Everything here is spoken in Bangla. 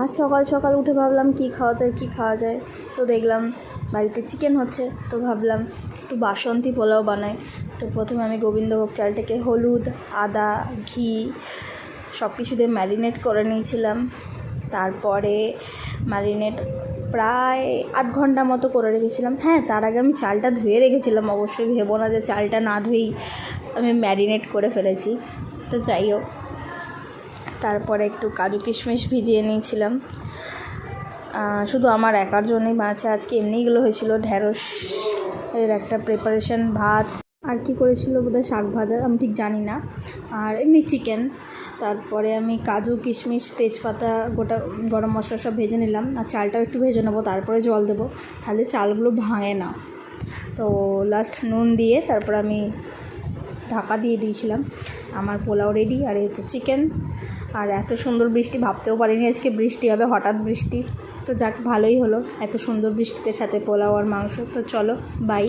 আজ সকাল সকাল উঠে ভাবলাম কী খাওয়া যায়। তো দেখলাম বাড়িতে চিকেন হচ্ছে, তো ভাবলাম একটু বাসন্তী পোলাও বানাই। তো প্রথমে আমি গোবিন্দভোগ চালটাকে হলুদ, আদা, ঘি সব কিছু দিয়ে ম্যারিনেট করে নিয়েছিলাম। তারপরে ম্যারিনেট প্রায় 8 ঘন্টা মতো করে রেখেছিলাম। হ্যাঁ, তার আগে আমি চালটা ধুয়ে রেখেছিলাম, অবশ্যই ভেবো না যে চালটা না ধুয়েই আমি ম্যারিনেট করে ফেলেছি। তো যাই হোক, তারপরে একটু কাজু কিশমিশ ভিজিয়ে নিয়েছিলাম। শুধু আমার একার জন্যই বানাচ্ছে আজকে। এমনিগুলো হয়েছিল ঢ্যাঁড়স এর একটা প্রিপারেশন, ভাত আর কি করেছিল বোধহয় শাক ভাজা, আমি ঠিক জানি না, আর এমনি চিকেন। তারপরে আমি কাজু কিশমিশ তেজপাতা গোটা গরম মশলা সব ভেজে নিলাম, আর চালটাও একটু ভেজে নেবো, তারপরে জল দেবো, তাহলে চালগুলো ভাঙে না। তো লাস্ট নুন দিয়ে তারপর আমি ঢাকা দিয়ে দিয়েছিলাম। আমার পোলাও রেডি। আর এই হচ্ছে চিকেন। আর এত সুন্দর বৃষ্টি, ভাবতেও পারিনি আজকে বৃষ্টি হবে, হঠাৎ বৃষ্টি। তো যাক, ভালোই হলো, এত সুন্দর বৃষ্টিতে সাথে পোলাও আর মাংস। তো চলো, বাই।